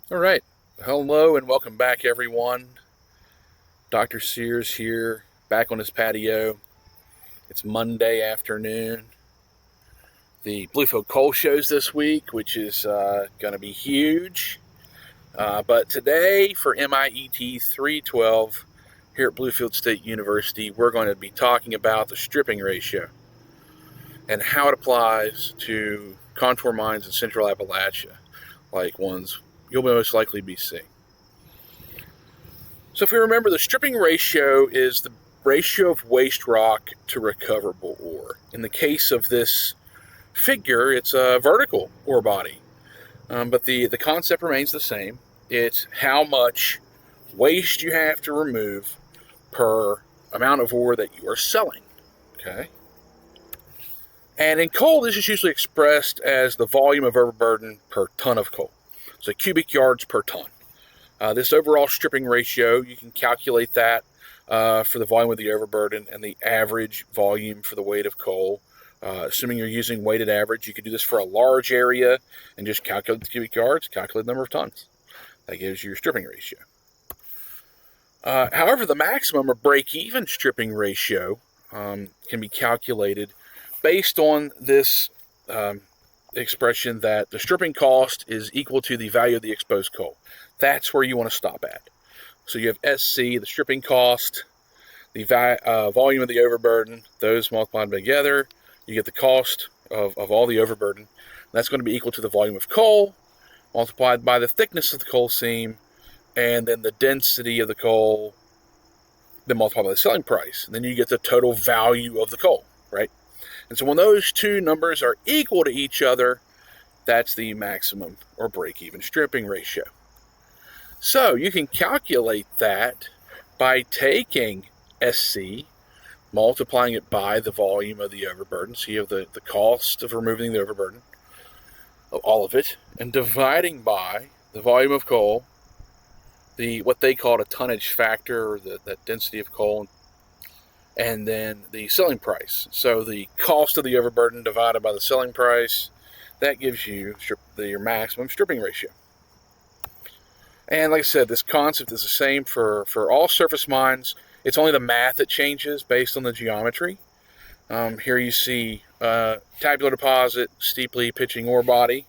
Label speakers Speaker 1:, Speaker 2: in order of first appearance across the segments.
Speaker 1: All right. Hello and welcome back, everyone. Dr. Sears here, back on his patio. It's Monday afternoon. The Bluefield coal shows this week, which is going to be huge. But today, for MIET 312 here at Bluefield State University, we're going to be talking about the stripping ratio and how it applies to contour mines in Central Appalachia, like ones you'll most likely be seeing. So if we remember, the stripping ratio is the ratio of waste rock to recoverable ore. In the case of this figure, it's a vertical ore body, but the concept remains the same. It's how much waste you have to remove per amount of ore that you are selling. Okay. And in coal, this is usually expressed as the volume of overburden per ton of coal. So cubic yards per ton. This overall stripping ratio, you can calculate that for the volume of the overburden and the average volume for the weight of coal. Assuming you're using weighted average, you could do this for a large area and just calculate the cubic yards, calculate the number of tons. That gives you your stripping ratio. However, the maximum or break-even stripping ratio can be calculated based on this expression that the stripping cost is equal to the value of the exposed coal. That's where you want to stop at. So you have SC, the stripping cost, the volume of the overburden, those multiplied together, you get the cost of all the overburden. That's going to be equal to the volume of coal multiplied by the thickness of the coal seam, and then the density of the coal, then multiplied by the selling price. And then you get the total value of the coal, right? And so when those two numbers are equal to each other, that's the maximum or break-even stripping ratio. So you can calculate that by taking SC, multiplying it by the volume of the overburden. So you have the cost of removing the overburden, all of it, and dividing by the volume of coal, what they call a tonnage factor, or that density of coal, and then the selling price. So the cost of the overburden divided by the selling price, that gives you your maximum stripping ratio. And like I said, this concept is the same for all surface mines. It's only the math that changes based on the geometry. Here you see tabular deposit, steeply pitching ore body.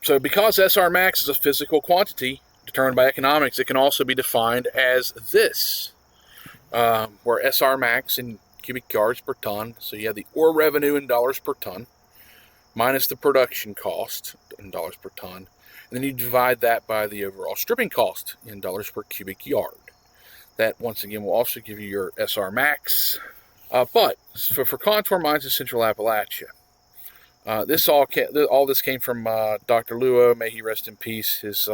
Speaker 1: So because SR max is a physical quantity determined by economics, it can also be defined as this, where SR max in cubic yards per ton, so you have the ore revenue in dollars per ton, minus the production cost in dollars per ton, and then you divide that by the overall stripping cost in dollars per cubic yard. That, once again, will also give you your SR max. But for contour mines in Central Appalachia, all this came from Dr. Luo, may he rest in peace, his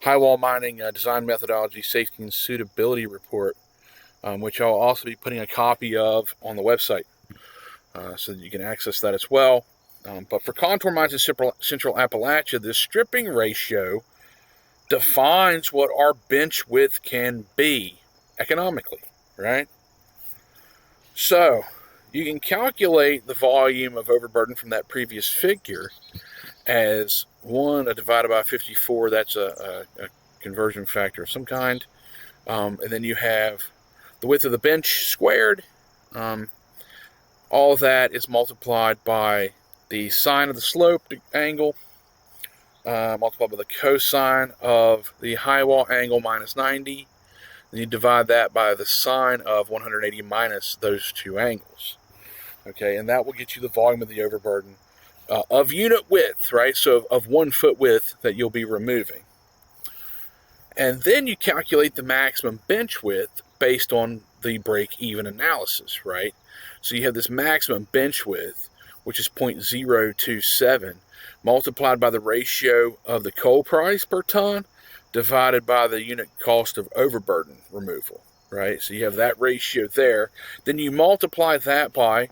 Speaker 1: high wall mining design methodology, safety, and suitability report, which I'll also be putting a copy of on the website so that you can access that as well. But for contour mines in Central Appalachia, the stripping ratio defines what our bench width can be economically, right? So you can calculate the volume of overburden from that previous figure as 1 divided by 54. That's a conversion factor of some kind. And then you have the width of the bench squared. All that is multiplied by the sine of the slope angle, multiplied by the cosine of the high wall angle minus 90. Then you divide that by the sine of 180 minus those two angles. Okay, and that will get you the volume of the overburden of unit width, right? So of 1 foot width that you'll be removing. And then you calculate the maximum bench width based on the break-even analysis, right? So you have this maximum bench width, which is 0.027, multiplied by the ratio of the coal price per ton divided by the unit cost of overburden removal, right? So you have that ratio there. Then you multiply that by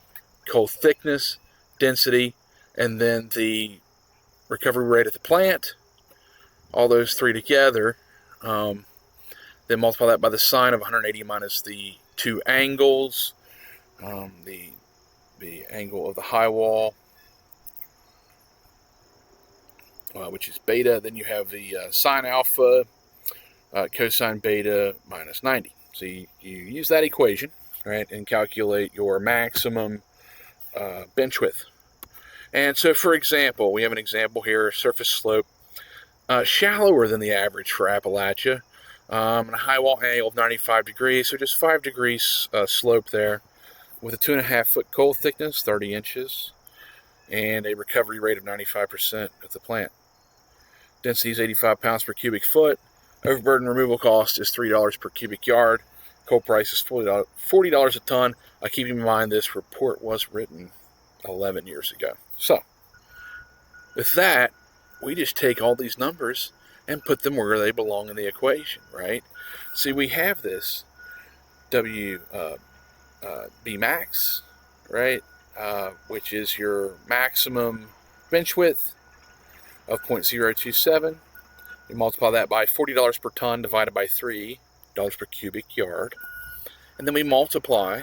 Speaker 1: coal thickness, density, and then the recovery rate at the plant, all those three together. Then multiply that by the sine of 180 minus the two angles, the angle of the high wall which is beta. Then you have the sine alpha, cosine beta minus 90. So you use that equation, right, and calculate your maximum bench width. And so, for example, we have an example here, surface slope shallower than the average for Appalachia, and a high wall angle of 95 degrees, so just 5 degrees slope there, with a 2.5 foot coal thickness, 30 inches, and a recovery rate of 95% at the plant. Density is 85 pounds per cubic foot. Overburden removal cost is $3 per cubic yard. Coal price is $40 a ton. Keeping in mind this report was written 11 years ago. So, with that, we just take all these numbers and put them where they belong in the equation, right? See, we have this B max, right, which is your maximum bench width of 0.027. We multiply that by $40 per ton divided by $3 per cubic yard. And then we multiply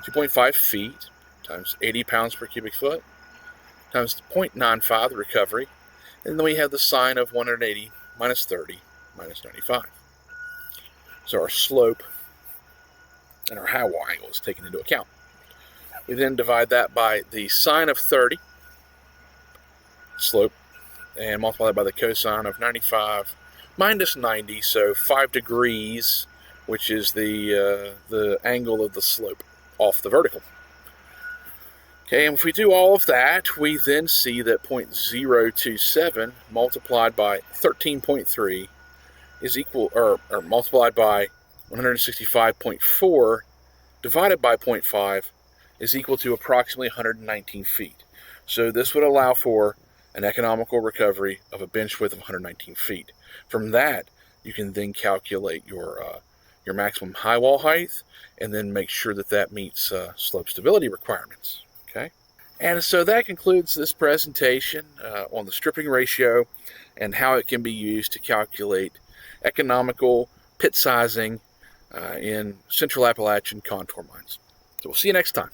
Speaker 1: 2.5 feet times 80 pounds per cubic foot times 0.95, the recovery. And then we have the sine of 180 minus 30 minus 95. So our slope and our high wall angle is taken into account. We then divide that by the sine of 30, slope, and multiply that by the cosine of 95 minus 90, so 5 degrees, which is the angle of the slope off the vertical. Okay, and if we do all of that, we then see that 0.027 multiplied by 13.3 is equal, or multiplied by 165.4 divided by 0.5 is equal to approximately 119 feet. So this would allow for an economical recovery of a bench width of 119 feet. From that, you can then calculate your maximum high wall height, and then make sure that that meets slope stability requirements. Okay, and so that concludes this presentation on the stripping ratio and how it can be used to calculate economical pit sizing in Central Appalachian contour mines. So we'll see you next time.